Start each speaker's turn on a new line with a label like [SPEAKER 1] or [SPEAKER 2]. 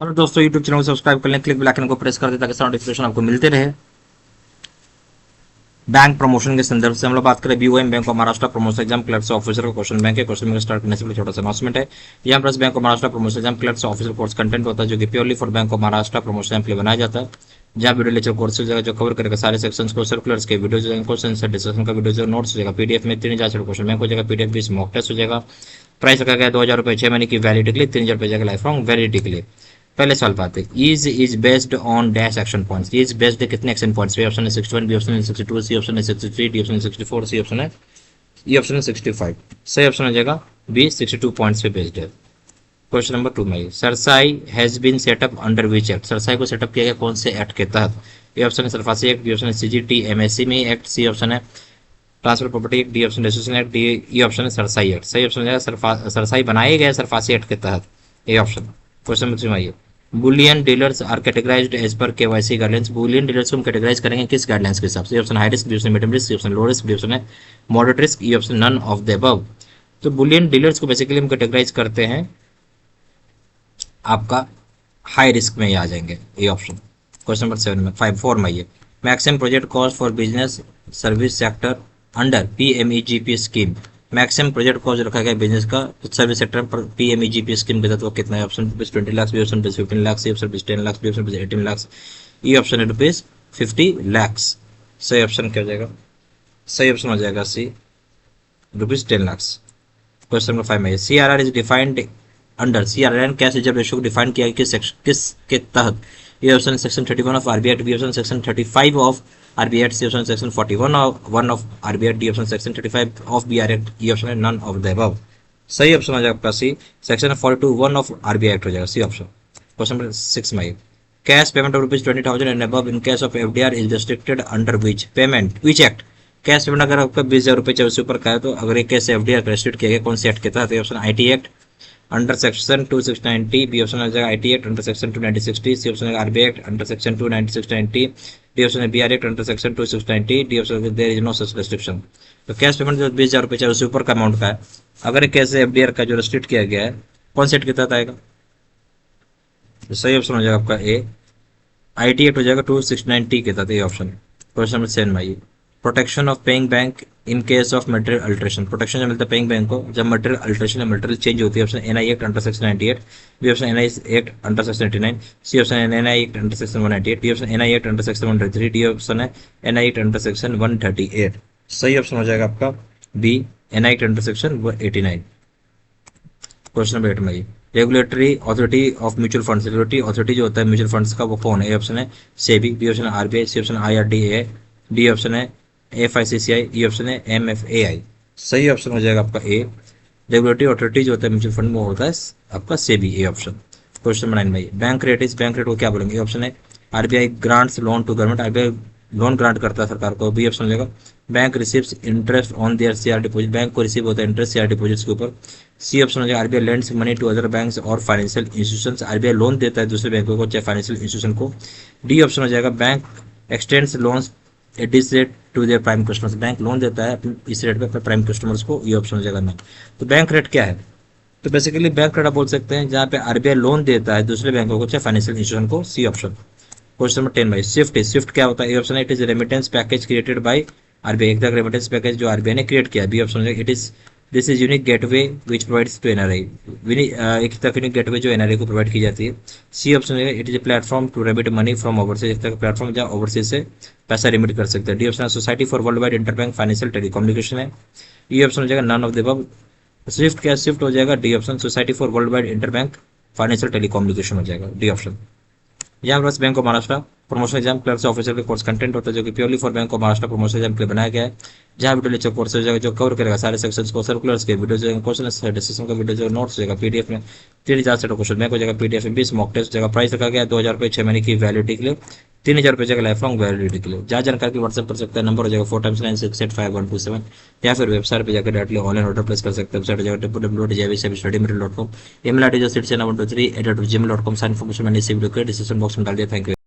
[SPEAKER 1] और दोस्तों YouTube channel को सब्सक्राइब कर लें, क्लिक बेल आइकन को प्रेस कर दें ताकि सारा नोटिफिकेशन आपको मिलते रहे। बैंक प्रमोशन के संदर्भ से हम लोग बात करें BOM bank of Maharashtra promotion exam clerks officer का क्वेश्चन बैंक है। क्वेश्चन बैंक स्टार्ट करने से पहले छोटा सा अनाउंसमेंट है। यहाँ पर bank of Maharashtra promotion exam clerks officer course content होता है जो कि purely for bank of Maharashtra promotion exam के लिए बनाया जाता है। जहाँ वीडियो लेक्चर कोर्स हो जाएगा जो कवर करेगा सारे सेक्शंस को, सर्कुलर्स के वीडियो क्वेश्चन से डिस्कशन का वीडियो नोट्स हो जाएगा पीडीएफ में 3000 क्वेश्चन बैंक हो जाएगा पीडीएफ भी मॉक टेस्ट हो जाएगा। प्राइस रखा गया 2000 रुपये 6 महीने की वैलिडिटी के लिए, 3000 रुपये जाएगा लाइफ लॉन्ग वैलिडिटी के लिए। पहले सवाल पाते हैं, is based on dash action points. Is based कितने एक्शन पॉइंट्स पे? ऑप्शन है 61, बी ऑप्शन है 62, सी ऑप्शन है 63, डी ऑप्शन है 64, सी ऑप्शन है ई ऑप्शन है 65। सही ऑप्शन हो जाएगा बी 62 पॉइंट्स पे बेस्ड है। क्वेश्चन नंबर 2 में CERSAI has been setup under which act. CERSAI को सेटअप किया गया कौन से एक्ट के तहत? ए ऑप्शन है सरफासी एक्ट, बी ऑप्शन है सीजीटी एमएससी में एक्ट, सी ऑप्शन है transfer property act, D option registration act, D E option है सरसाई एक्ट। सही ऑप्शन हो जाएगा सरसाई बनाए गए सरफासी एक्ट के तहत, ए ऑप्शन। क्वेश्चन नंबर 3 में आइए, bullion dealers are categorized as per KYC guidelines. Bullion dealers को हम कैटेगराइज करेंगे किस गाइडलाइंस के हिसाब से? Option high risk, B option medium risk, option low risk, B option है moderate risk, E option none of the above. तो bullion dealers को बेसिकली हम कैटेगराइज करते हैं आपका हाई रिस्क में ही आ जाएंगे, ए ऑप्शन। क्वेश्चन नंबर 7 में 4 में आइए, maximum project cost for business service sector under PMEGP scheme. Maximum project cost रखा गया बिजनेस का सर्विस सेक्टर पर पीएमईजीपी स्कीम के तहत वो कितना है? Option 20 lakh, B option 15 lakh, C option 10 lakh, D option 18 lakh, E option है ₹50 लाख। सही ऑप्शन क्या हो जाएगा? सही ऑप्शन हो जाएगा सी ₹10 लाख। क्वेश्चन नंबर 5 में CRR is defined under CRR cash reserve ratio को डिफाइन किया किस के तहत? A option section 31 of RBI act, B option section 35 of RBI act, C option section 41 of RBI act, D option section 35 of BR act, E option है none of the above. सही option हो जाएगा आपका C section 42(1) of RBI act हो जाएगा, C option. Question number 6 में cash payment of ₹20,000 and above in case of FDR is restricted under which act? Cash payment अगर आपका 20,000 रुपये चाहे उससे ऊपर का है तो अगर एक कैश एफडीआर रेस्ट्रिक्ट किया गया कौन से एक्ट के तहत? Option IT act under section 2690, B option हो जाएगा IT act under section 2960, C option है RBI act under section 29690, D option है BR act under section 2690, D option there is no such restriction. तो cash payment जो 20,000 रुपये चाहे उससे ऊपर का अमाउंट का है अगर एक कैश एफडीआर का जो रेस्ट्रिक्ट किया गया है कौन से एक्ट के तहत आएगा? तो सही ऑप्शन हो जाएगा आपका ए आईटी एक्ट हो जाएगा 269T के तहत, ए ऑप्शन। क्वेश्चन नंबर 7 में आइए, protection of paying bank in case of material alteration. Protection जब मिलता है पेइंग बैंक को जब मटेरियल अल्ट्रेशन या मटेरियल चेंज होती है। Option NI act under section 98, B option NI act under section 89, C option NI act under section 198, D option NI act under section 133, D option है NI act under section 138। सही option हो जाएगा आपका B NI act under section 189। Question number 8 में आइए, regulatory authority of mutual funds. Regulatory authority जो होता है म्यूचुअल फंड्स का वो कौन है? ए ऑप्शन है सेबी, बी ऑप्शन है RBI, C option IRDA, D option है एफआईसीसीआई, ई ऑप्शन है एमएफएआई। सही ऑप्शन हो जाएगा आपका ए रेगुलेटरी अथॉरिटी जो होता है म्यूचुअल फंड में होता है आपका SEBI, A option. Question number 9 में bank rate is bank rate को क्या बोलेंगे? ऑप्शन है RBI grants loan to government, RBI loan grant करता है सरकार को, बी ऑप्शन हो जाएगा bank receives interest on their CR deposit, bank को रिसीव होता है इंटरेस्ट सीआर डिपॉजिट्स के ऊपर, सी ऑप्शन हो जाएगा RBI lends money to other banks और फाइनेंशियल इंस्टीट्यूशंस, आरबीआई लोन देता है दूसरे बैंकों को चाहे फाइनेंशियल इंस्टीट्यूशन को, डी ऑप्शन हो जाएगा bank extends loans at this rate to their prime customers, bank loan देता है इस रेट पे अपने प्राइम कस्टमर्स को, ये ऑप्शन हो जाएगा ना। तो बैंक रेट क्या है? तो बेसिकली बैंक रेट आप बोल सकते हैं जहाँ पे आरबीआई लोन देता है दूसरे बैंकों को चाहे फाइनेंशियल इंस्टीट्यूशन को, सी ऑप्शन। क्वेश्चन नंबर 10 भाई स्विफ्ट क्या होता है? ए ऑप्शन है it is remittance package created by RBI, एक रेमिटेंस पैकेज जो आरबीआई ने क्रिएट किया, बी ऑप्शन है it is this is unique gateway which provides to NRI, एक तरह यूनिक गेटवे जो एनआरआई को प्रोवाइड की जाती है, सी ऑप्शन है it is a platform to remit money from overseas, एक तरह का प्लेटफॉर्म जहाँ ओवरसीज से पैसा रिमिट कर सकते हैं, डी ऑप्शन है society for world wide interbank financial telecommunication है, ई ऑप्शन हो जाएगा none of the above. SWIFT क्या? स्विफ्ट हो जाएगा D option society for world wide interbank financial telecommunication हो जाएगा, डी ऑप्शन। यहाँ पर bank of Maharashtra promotion exam clerks officer के कोर्स कंटेंट होता है जो कि purely for bank of Maharashtra promotion exam के लिए बनाया गया है। जहाँ वीडियो लेक्चर कोर्स हो जाएगा जो कवर करेगा सारे सेक्शंस को, सर्कुलर्स के वीडियो क्वेश्चन डिस्कशन का वीडियो जो नोट्स हो जाएगा पीडीएफ में 3000 सेट क्वेश्चन बैंक हो जाएगा पीडीएफ में 20 मॉक टेस्ट हो जाएगा। प्राइस रखा गया 2000 रुपये 6 महीने की वैलिडिटी के लिए, 3000 रुपये जाएगा लाइफ लॉन्ग वैलिडिटी के लिए। जहाँ जानकारी की व्हाट्सएप कर सकते हैं, नंबर हो जाएगा 4x9685127 या फिर वेबसाइट पर जाकर डायरेक्टली ऑनलाइन ऑर्डर प्लेस कर सकते हैं। वेबसाइट हो जाएगा www.jvstudymaterial.com, email ID जो citizen123@gmail.com। सारी इन्फॉर्मेशन मैंने इसी वीडियो के डिस्क्रिप्शन बॉक्स में डाल दिया। Thank you.